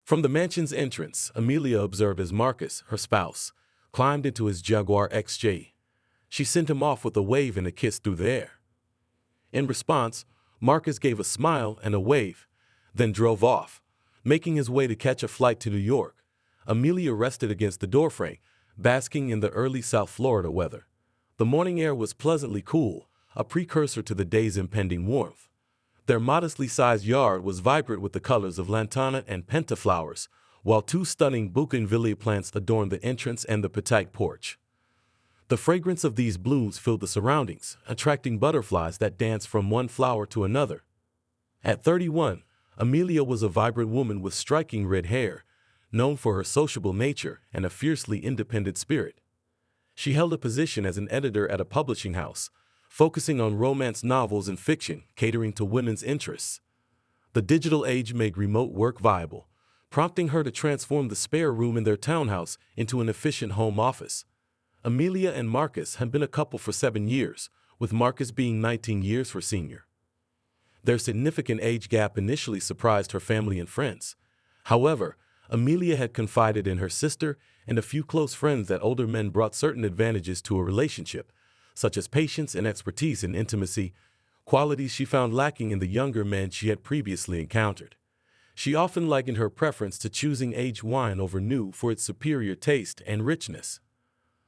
From the mansion's entrance, Amelia observed as Marcus, her spouse, climbed into his Jaguar XJ. She sent him off with a wave and a kiss through the air. In response, Marcus gave a smile and a wave, then drove off, making his way to catch a flight to New York. Amelia rested against the doorframe, basking in the early South Florida weather. The morning air was pleasantly cool, a precursor to the day's impending warmth. Their modestly sized yard was vibrant with the colors of lantana and penta flowers, while two stunning bougainvillea plants adorned the entrance and the petite porch. The fragrance of these blooms filled the surroundings, attracting butterflies that danced from one flower to another. At 31, Amelia was a vibrant woman with striking red hair, known for her sociable nature and a fiercely independent spirit. She held a position as an editor at a publishing house, focusing on romance novels and fiction, catering to women's interests. The digital age made remote work viable, prompting her to transform the spare room in their townhouse into an efficient home office. Amelia and Marcus had been a couple for 7 years, with Marcus being 19 years her senior. Their significant age gap initially surprised her family and friends. However, Amelia had confided in her sister and a few close friends that older men brought certain advantages to a relationship, such as patience and expertise in intimacy, qualities she found lacking in the younger men she had previously encountered. She often likened her preference to choosing aged wine over new for its superior taste and richness.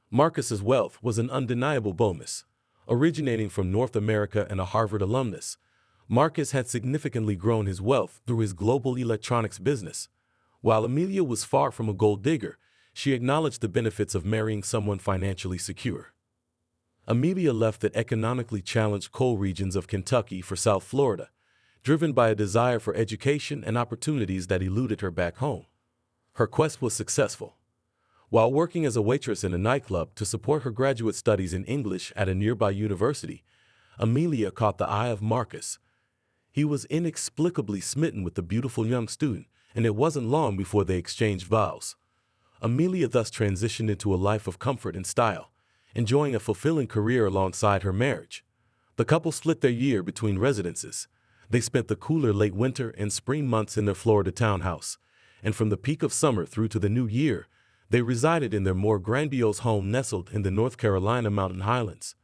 Marcus's wealth was an undeniable bonus. Originating from North America and a Harvard alumnus, Marcus had significantly grown his wealth through his global electronics business. While Amelia was far from a gold digger, she acknowledged the benefits of marrying someone financially secure. Amelia left the economically challenged coal regions of Kentucky for South Florida, driven by a desire for education and opportunities that eluded her back home. Her quest was successful. While working as a waitress in a nightclub to support her graduate studies in English at a nearby university, Amelia caught the eye of Marcus. He was inexplicably smitten with the beautiful young student, and it wasn't long before they exchanged vows. Amelia thus transitioned into a life of comfort and style, enjoying a fulfilling career alongside her marriage. The couple split their year between residences. They spent the cooler late winter and spring months in their Florida townhouse, and from the peak of summer through to the new year, they resided in their more grandiose home nestled in the North Carolina mountain highlands.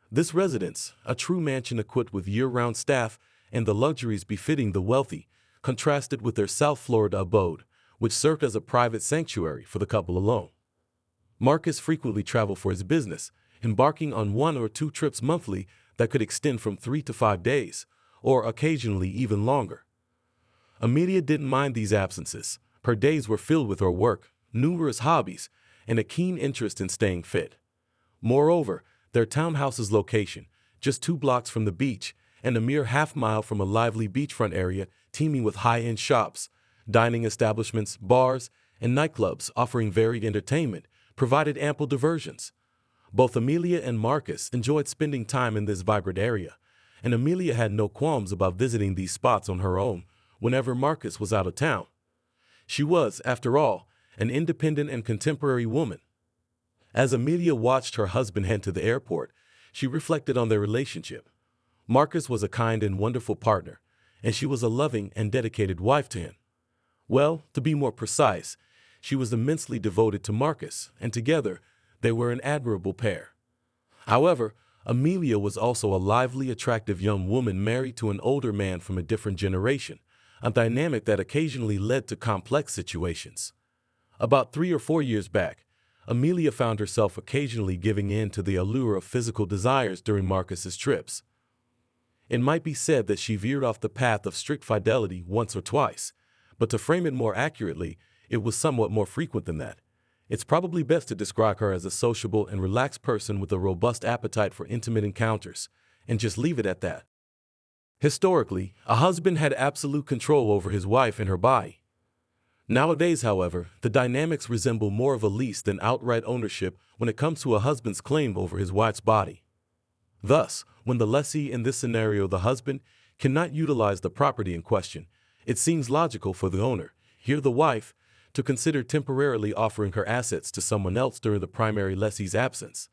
This residence, a true mansion equipped with year-round staff and the luxuries befitting the wealthy, contrasted with their South Florida abode, which served as a private sanctuary for the couple alone. Marcus frequently traveled for his business, embarking on 1 or 2 trips monthly that could extend from 3 to 5 days, or occasionally even longer. Amelia didn't mind these absences. Her days were filled with her work, numerous hobbies, and a keen interest in staying fit. Moreover, their townhouse's location, just 2 blocks from the beach and a mere half-mile from a lively beachfront area teeming with high-end shops, dining establishments, bars, and nightclubs offering varied entertainment, provided ample diversions. Both Amelia and Marcus enjoyed spending time in this vibrant area, and Amelia had no qualms about visiting these spots on her own whenever Marcus was out of town. She was, after all, an independent and contemporary woman. As Amelia watched her husband head to the airport, she reflected on their relationship. Marcus was a kind and wonderful partner, and she was a loving and dedicated wife to him. Well, to be more precise, she was immensely devoted to Marcus, and together they were an admirable pair. However, Amelia was also a lively, attractive young woman married to an older man from a different generation, a dynamic that occasionally led to complex situations. About 3 or 4 years back, Amelia found herself occasionally giving in to the allure of physical desires during Marcus's trips. It might be said that she veered off the path of strict fidelity once or twice, but to frame it more accurately, it was somewhat more frequent than that. It's probably best to describe her as a sociable and relaxed person with a robust appetite for intimate encounters, and just leave it at that. Historically, a husband had absolute control over his wife and her body. Nowadays, however, the dynamics resemble more of a lease than outright ownership when it comes to a husband's claim over his wife's body. Thus, when the lessee, in this scenario the husband, cannot utilize the property in question, it seems logical for the owner, here the wife, to consider temporarily offering her assets to someone else during the primary lessee's absence.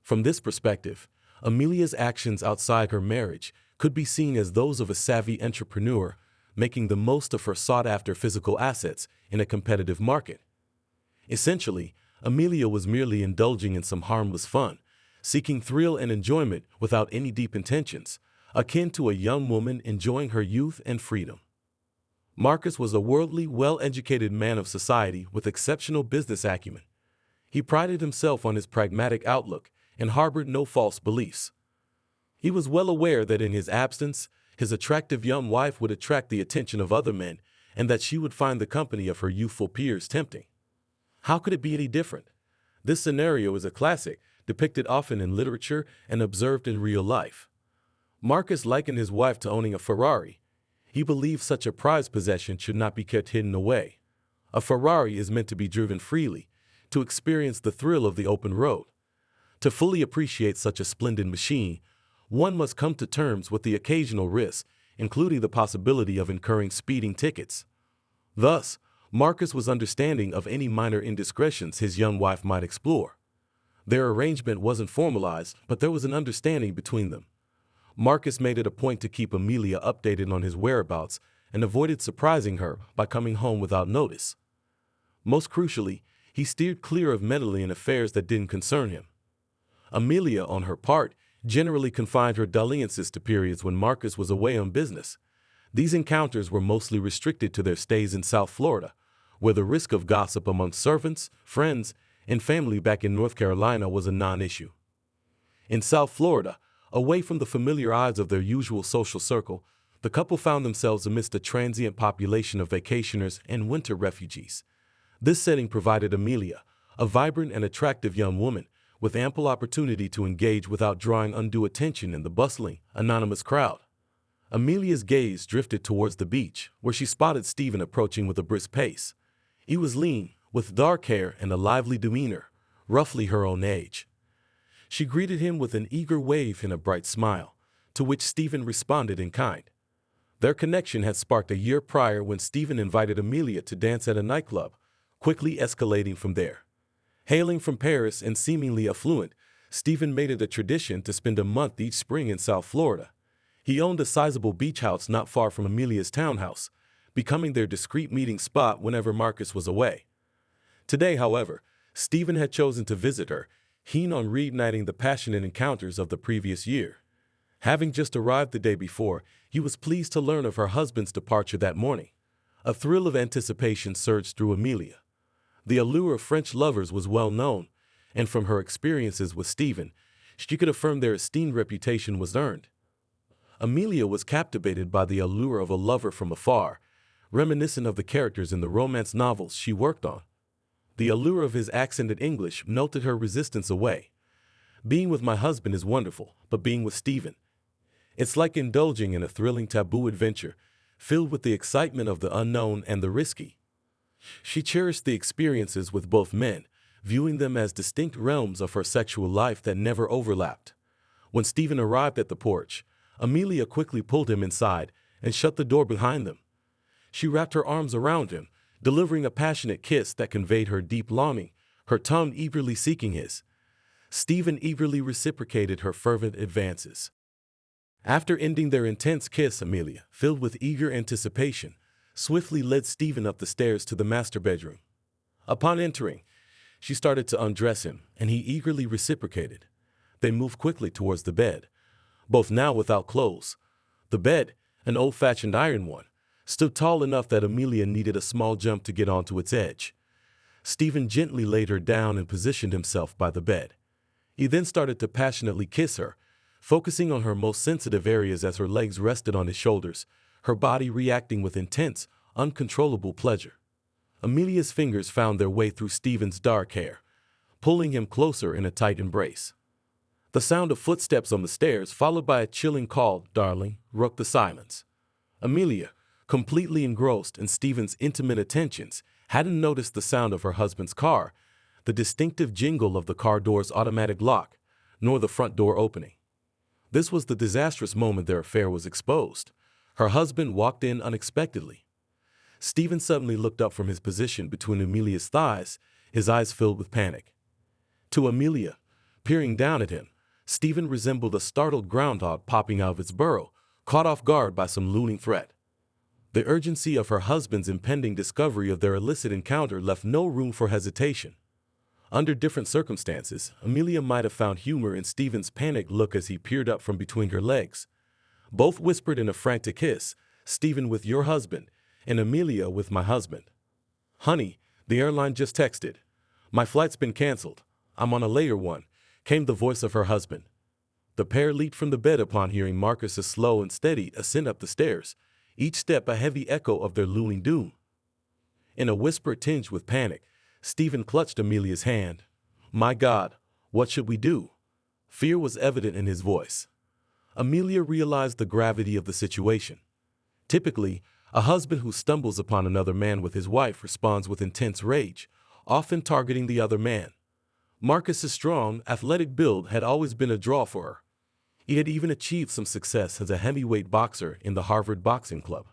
From this perspective, Amelia's actions outside her marriage could be seen as those of a savvy entrepreneur, making the most of her sought-after physical assets in a competitive market. Essentially, Amelia was merely indulging in some harmless fun, seeking thrill and enjoyment without any deep intentions, akin to a young woman enjoying her youth and freedom. Marcus was a worldly, well-educated man of society with exceptional business acumen. He prided himself on his pragmatic outlook and harbored no false beliefs. He was well aware that in his absence, his attractive young wife would attract the attention of other men and that she would find the company of her youthful peers tempting. How could it be any different? This scenario is a classic, depicted often in literature and observed in real life. Marcus likened his wife to owning a Ferrari. He believed such a prized possession should not be kept hidden away. A Ferrari is meant to be driven freely, to experience the thrill of the open road. To fully appreciate such a splendid machine, one must come to terms with the occasional risks, including the possibility of incurring speeding tickets. Thus, Marcus was understanding of any minor indiscretions his young wife might explore. Their arrangement wasn't formalized, but there was an understanding between them. Marcus made it a point to keep Amelia updated on his whereabouts and avoided surprising her by coming home without notice. Most crucially, he steered clear of meddling in affairs that didn't concern him. Amelia, on her part, generally confined her dalliances to periods when Marcus was away on business. These encounters were mostly restricted to their stays in South Florida, where the risk of gossip among servants, friends, and family back in North Carolina was a non-issue. In South Florida, away from the familiar eyes of their usual social circle, the couple found themselves amidst a transient population of vacationers and winter refugees. This setting provided Amelia, a vibrant and attractive young woman, with ample opportunity to engage without drawing undue attention in the bustling, anonymous crowd. Amelia's gaze drifted towards the beach, where she spotted Stephen approaching with a brisk pace. He was lean, with dark hair and a lively demeanor, roughly her own age. She greeted him with an eager wave and a bright smile, to which Stephen responded in kind. Their connection had sparked a year prior when Stephen invited Amelia to dance at a nightclub, quickly escalating from there. Hailing from Paris and seemingly affluent, Stephen made it a tradition to spend a month each spring in South Florida. He owned a sizable beach house not far from Amelia's townhouse, becoming their discreet meeting spot whenever Marcus was away. Today, however, Stephen had chosen to visit her, keen on reigniting the passionate encounters of the previous year. Having just arrived the day before, he was pleased to learn of her husband's departure that morning. A thrill of anticipation surged through Amelia. The allure of French lovers was well known, and from her experiences with Stephen, she could affirm their esteemed reputation was earned. Amelia was captivated by the allure of a lover from afar, reminiscent of the characters in the romance novels she worked on. The allure of his accented English melted her resistance away. Being with my husband is wonderful, but being with Stephen, it's like indulging in a thrilling taboo adventure, filled with the excitement of the unknown and the risky. She cherished the experiences with both men, viewing them as distinct realms of her sexual life that never overlapped. When Stephen arrived at the porch, Amelia quickly pulled him inside and shut the door behind them. She wrapped her arms around him, delivering a passionate kiss that conveyed her deep longing, her tongue eagerly seeking his. Stephen eagerly reciprocated her fervent advances. After ending their intense kiss, Amelia, filled with eager anticipation, swiftly led Stephen up the stairs to the master bedroom. Upon entering, she started to undress him, and he eagerly reciprocated. They moved quickly towards the bed, both now without clothes. The bed, an old-fashioned iron one, stood tall enough that Amelia needed a small jump to get onto its edge. Stephen gently laid her down and positioned himself by the bed. He then started to passionately kiss her, focusing on her most sensitive areas as her legs rested on his shoulders, her body reacting with intense, uncontrollable pleasure. Amelia's fingers found their way through Stephen's dark hair, pulling him closer in a tight embrace. The sound of footsteps on the stairs, followed by a chilling call, "Darling," broke the silence. Amelia, completely engrossed in Stephen's intimate attentions, hadn't noticed the sound of her husband's car, the distinctive jingle of the car door's automatic lock, nor the front door opening. This was the disastrous moment their affair was exposed. Her husband walked in unexpectedly. Stephen suddenly looked up from his position between Amelia's thighs, his eyes filled with panic. To Amelia, peering down at him, Stephen resembled a startled groundhog popping out of its burrow, caught off guard by some looming threat. The urgency of her husband's impending discovery of their illicit encounter left no room for hesitation. Under different circumstances, Amelia might have found humor in Stephen's panicked look as he peered up from between her legs. Both whispered in a frantic hiss, "Stephen with your husband, and Amelia with my husband." "Honey, the airline just texted. My flight's been canceled. I'm on a later one," came the voice of her husband. The pair leaped from the bed upon hearing Marcus's slow and steady ascent up the stairs, each step a heavy echo of their looming doom. In a whisper tinged with panic, Stephen clutched Amelia's hand. "My God, what should we do?" Fear was evident in his voice. Amelia realized the gravity of the situation. Typically, a husband who stumbles upon another man with his wife responds with intense rage, often targeting the other man. Marcus's strong, athletic build had always been a draw for her. He had even achieved some success as a heavyweight boxer in the Harvard Boxing Club.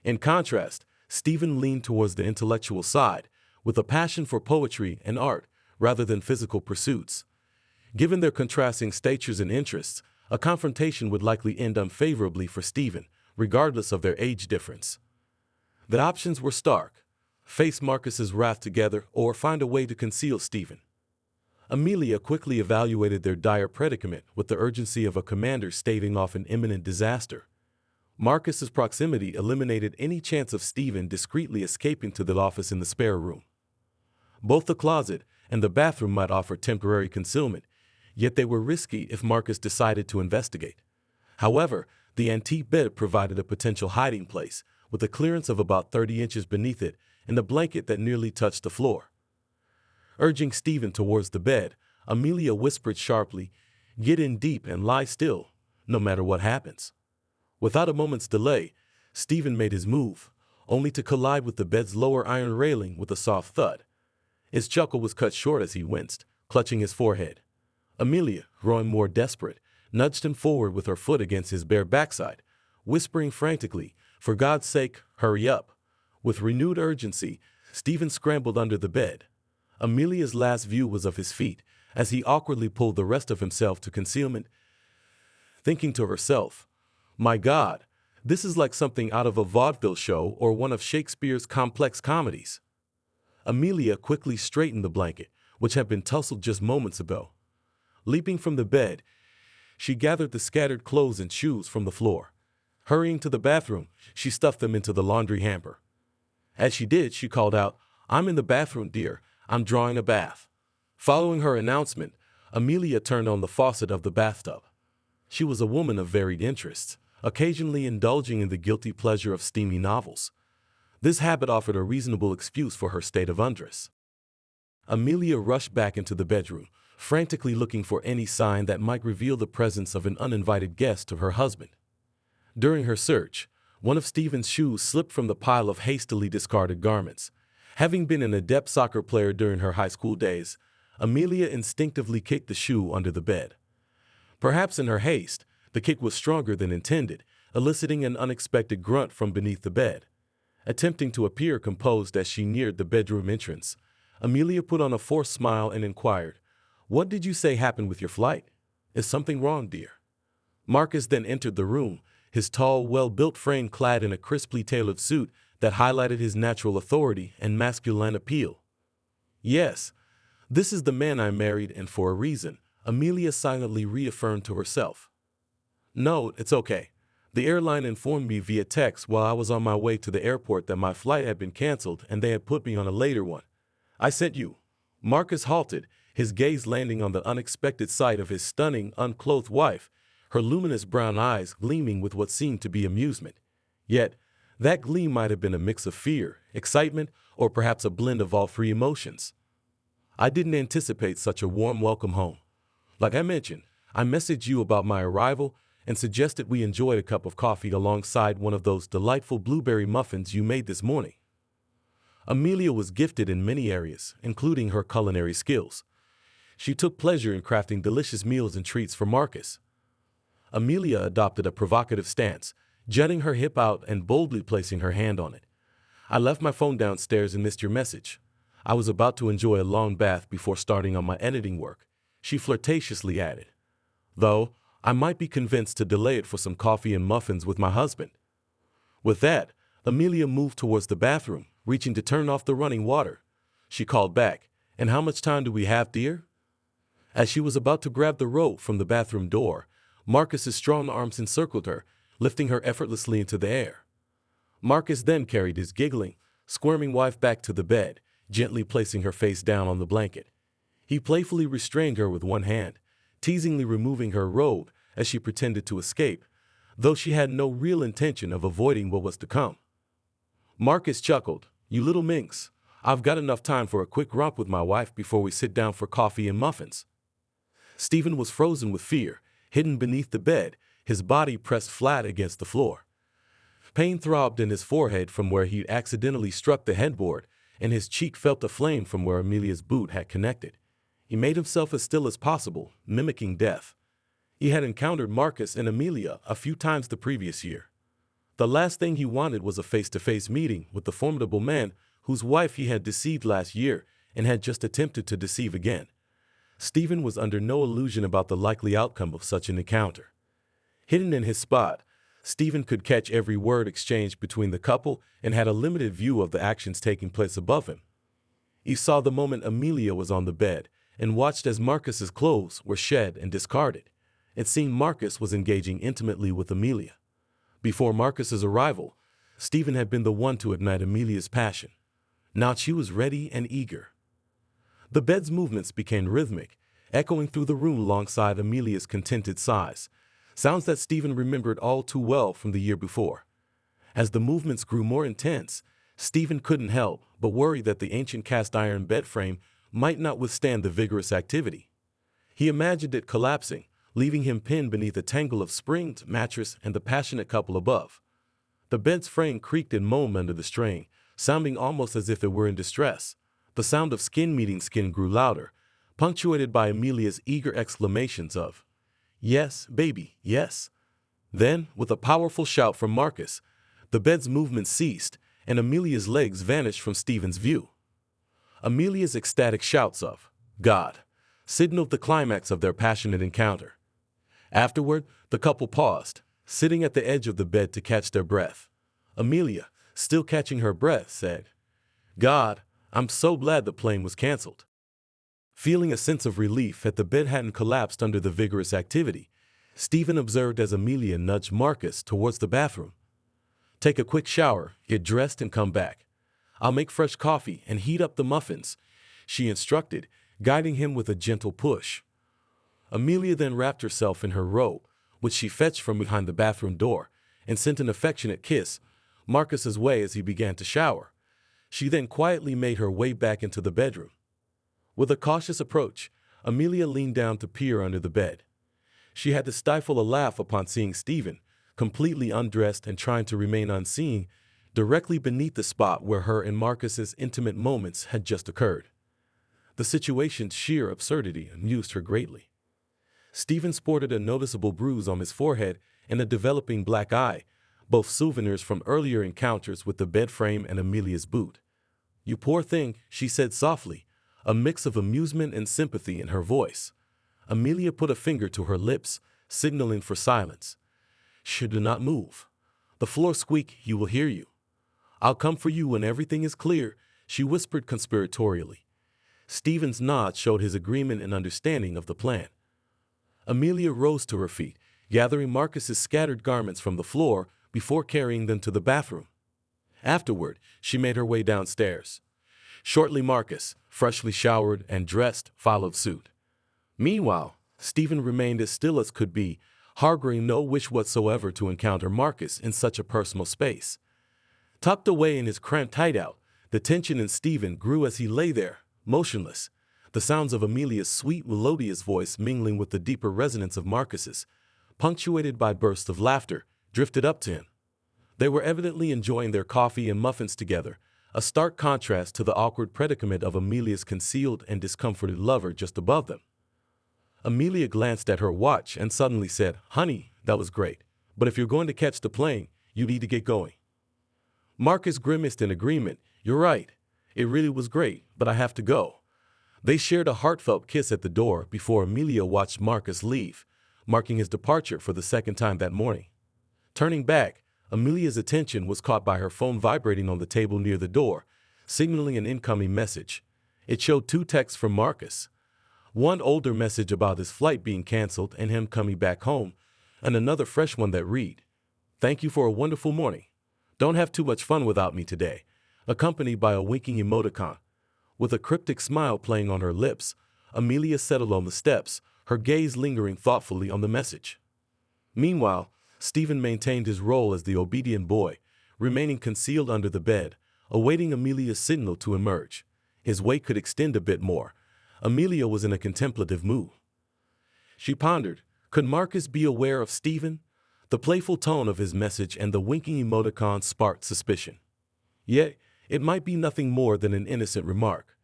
In contrast, Stephen leaned towards the intellectual side, with a passion for poetry and art rather than physical pursuits. Given their contrasting statures and interests, a confrontation would likely end unfavorably for Stephen, regardless of their age difference. The options were stark: face Marcus's wrath together or find a way to conceal Stephen. Amelia quickly evaluated their dire predicament with the urgency of a commander staving off an imminent disaster. Marcus's proximity eliminated any chance of Stephen discreetly escaping to the office in the spare room. Both the closet and the bathroom might offer temporary concealment, yet they were risky if Marcus decided to investigate. However, the antique bed provided a potential hiding place, with a clearance of about 30 inches beneath it and a blanket that nearly touched the floor. Urging Stephen towards the bed, Amelia whispered sharply, "Get in deep and lie still, no matter what happens." Without a moment's delay, Stephen made his move, only to collide with the bed's lower iron railing with a soft thud. His chuckle was cut short as he winced, clutching his forehead. Amelia, growing more desperate, nudged him forward with her foot against his bare backside, whispering frantically, "For God's sake, hurry up." With renewed urgency, Stephen scrambled under the bed. Amelia's last view was of his feet, as he awkwardly pulled the rest of himself to concealment, thinking to herself, "My God, this is like something out of a vaudeville show or one of Shakespeare's complex comedies." Amelia quickly straightened the blanket, which had been tousled just moments ago. Leaping from the bed, she gathered the scattered clothes and shoes from the floor. Hurrying to the bathroom, she stuffed them into the laundry hamper. As she did, she called out, "I'm in the bathroom, dear. I'm drawing a bath." Following her announcement, Amelia turned on the faucet of the bathtub. She was a woman of varied interests, occasionally indulging in the guilty pleasure of steamy novels. This habit offered a reasonable excuse for her state of undress. Amelia rushed back into the bedroom, frantically looking for any sign that might reveal the presence of an uninvited guest to her husband. During her search, one of Stephen's shoes slipped from the pile of hastily discarded garments. Having been an adept soccer player during her high school days, Amelia instinctively kicked the shoe under the bed. Perhaps in her haste, the kick was stronger than intended, eliciting an unexpected grunt from beneath the bed. Attempting to appear composed as she neared the bedroom entrance, Amelia put on a forced smile and inquired, "What did you say happened with your flight? Is something wrong, dear?" Marcus then entered the room, his tall, well-built frame clad in a crisply tailored suit that highlighted his natural authority and masculine appeal. "Yes, this is the man I married, and for a reason," Amelia silently reaffirmed to herself. "No, it's okay. The airline informed me via text while I was on my way to the airport that my flight had been canceled and they had put me on a later one. I sent you." Marcus halted, his gaze landing on the unexpected sight of his stunning, unclothed wife, her luminous brown eyes gleaming with what seemed to be amusement. Yet, that gleam might have been a mix of fear, excitement, or perhaps a blend of all three emotions. "I didn't anticipate such a warm welcome home. Like I mentioned, I messaged you about my arrival and suggested we enjoyed a cup of coffee alongside one of those delightful blueberry muffins you made this morning." Amelia was gifted in many areas, including her culinary skills. She took pleasure in crafting delicious meals and treats for Marcus. Amelia adopted a provocative stance, jutting her hip out and boldly placing her hand on it. "I left my phone downstairs and missed your message. I was about to enjoy a long bath before starting on my editing work," she flirtatiously added. "Though, I might be convinced to delay it for some coffee and muffins with my husband." With that, Amelia moved towards the bathroom, reaching to turn off the running water. She called back, "And how much time do we have, dear?" As she was about to grab the rope from the bathroom door, Marcus's strong arms encircled her, lifting her effortlessly into the air. Marcus then carried his giggling, squirming wife back to the bed, gently placing her face down on the blanket. He playfully restrained her with one hand, teasingly removing her robe as she pretended to escape, though she had no real intention of avoiding what was to come. Marcus chuckled, "You little minx, I've got enough time for a quick romp with my wife before we sit down for coffee and muffins." Stephen was frozen with fear, hidden beneath the bed, his body pressed flat against the floor. Pain throbbed in his forehead from where he'd accidentally struck the headboard, and his cheek felt a flame from where Amelia's boot had connected. He made himself as still as possible, mimicking death. He had encountered Marcus and Amelia a few times the previous year. The last thing he wanted was a face-to-face meeting with the formidable man whose wife he had deceived last year and had just attempted to deceive again. Stephen was under no illusion about the likely outcome of such an encounter. Hidden in his spot, Stephen could catch every word exchanged between the couple and had a limited view of the actions taking place above him. He saw the moment Amelia was on the bed and watched as Marcus's clothes were shed and discarded. It seemed Marcus was engaging intimately with Amelia. Before Marcus's arrival, Stephen had been the one to ignite Amelia's passion. Now she was ready and eager. The bed's movements became rhythmic, echoing through the room alongside Amelia's contented sighs, sounds that Stephen remembered all too well from the year before. As the movements grew more intense, Stephen couldn't help but worry that the ancient cast-iron bed frame might not withstand the vigorous activity. He imagined it collapsing, leaving him pinned beneath a tangle of springs, mattress, and the passionate couple above. The bed's frame creaked and moaned under the strain, sounding almost as if it were in distress. The sound of skin meeting skin grew louder, punctuated by Amelia's eager exclamations of, "Yes, baby, yes." Then, with a powerful shout from Marcus, the bed's movement ceased, and Amelia's legs vanished from Stephen's view. Amelia's ecstatic shouts of, "God," signaled the climax of their passionate encounter. Afterward, the couple paused, sitting at the edge of the bed to catch their breath. Amelia, still catching her breath, said, "God, I'm so glad the plane was canceled." Feeling a sense of relief that the bed hadn't collapsed under the vigorous activity, Stephen observed as Amelia nudged Marcus towards the bathroom. "Take a quick shower, get dressed, and come back. I'll make fresh coffee and heat up the muffins," she instructed, guiding him with a gentle push. Amelia then wrapped herself in her robe, which she fetched from behind the bathroom door, and sent an affectionate kiss Marcus's way as he began to shower. She then quietly made her way back into the bedroom. With a cautious approach, Amelia leaned down to peer under the bed. She had to stifle a laugh upon seeing Stephen, completely undressed and trying to remain unseen, directly beneath the spot where her and Marcus's intimate moments had just occurred. The situation's sheer absurdity amused her greatly. Stephen sported a noticeable bruise on his forehead and a developing black eye, both souvenirs from earlier encounters with the bed frame and Amelia's boot. "You poor thing," she said softly, a mix of amusement and sympathy in her voice. Amelia put a finger to her lips, signaling for silence. "Shh, do not move. The floor squeak, you will hear you. I'll come for you when everything is clear," she whispered conspiratorially. Stephen's nod showed his agreement and understanding of the plan. Amelia rose to her feet, gathering Marcus's scattered garments from the floor before carrying them to the bathroom. Afterward, she made her way downstairs. Shortly Marcus, freshly showered and dressed, followed suit. Meanwhile, Stephen remained as still as could be, harboring no wish whatsoever to encounter Marcus in such a personal space. Tucked away in his cramped hideout, the tension in Stephen grew as he lay there, motionless, the sounds of Amelia's sweet, melodious voice mingling with the deeper resonance of Marcus's, punctuated by bursts of laughter, drifted up to him. They were evidently enjoying their coffee and muffins together, a stark contrast to the awkward predicament of Amelia's concealed and discomforted lover just above them. Amelia glanced at her watch and suddenly said, "Honey, that was great, but if you're going to catch the plane, you need to get going." Marcus grimaced in agreement. "You're right. It really was great, but I have to go." They shared a heartfelt kiss at the door before Amelia watched Marcus leave, marking his departure for the second time that morning. Turning back, Amelia's attention was caught by her phone vibrating on the table near the door, signaling an incoming message. It showed 2 texts from Marcus. One older message about his flight being canceled and him coming back home, and another fresh one that read, "Thank you for a wonderful morning. Don't have too much fun without me today," accompanied by a winking emoticon. With a cryptic smile playing on her lips, Amelia settled on the steps, her gaze lingering thoughtfully on the message. Meanwhile, Stephen maintained his role as the obedient boy, remaining concealed under the bed, awaiting Amelia's signal to emerge. His wait could extend a bit more. Amelia was in a contemplative mood. She pondered, could Marcus be aware of Stephen? The playful tone of his message and the winking emoticon sparked suspicion. Yet, it might be nothing more than an innocent remark.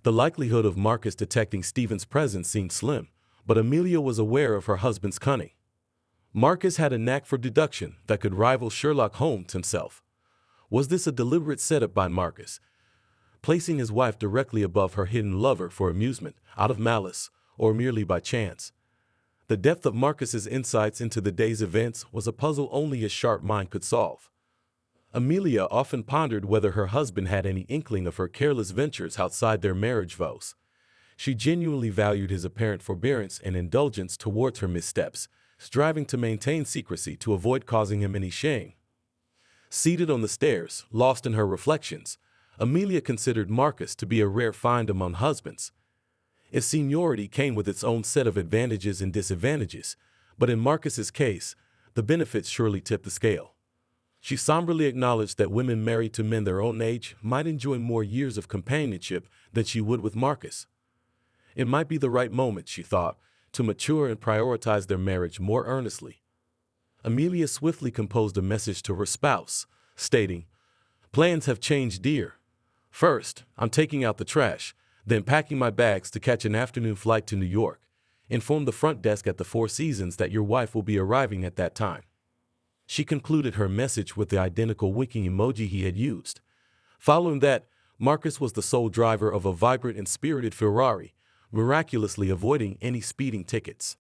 The likelihood of Marcus detecting Stephen's presence seemed slim, but Amelia was aware of her husband's cunning. Marcus had a knack for deduction that could rival Sherlock Holmes himself. Was this a deliberate setup by Marcus, placing his wife directly above her hidden lover for amusement, out of malice, or merely by chance? The depth of Marcus's insights into the day's events was a puzzle only a sharp mind could solve. Amelia often pondered whether her husband had any inkling of her careless ventures outside their marriage vows. She genuinely valued his apparent forbearance and indulgence towards her missteps, striving to maintain secrecy to avoid causing him any shame. Seated on the stairs, lost in her reflections, Amelia considered Marcus to be a rare find among husbands. His seniority came with its own set of advantages and disadvantages, but in Marcus's case, the benefits surely tipped the scale. She somberly acknowledged that women married to men their own age might enjoy more years of companionship than she would with Marcus. It might be the right moment, she thought, to mature and prioritize their marriage more earnestly. Amelia swiftly composed a message to her spouse, stating, "Plans have changed, dear. First, I'm taking out the trash, then packing my bags to catch an afternoon flight to New York. Inform the front desk at the Four Seasons that your wife will be arriving at that time." She concluded her message with the identical winking emoji he had used. Following that, Marcus was the sole driver of a vibrant and spirited Ferrari, miraculously avoiding any speeding tickets.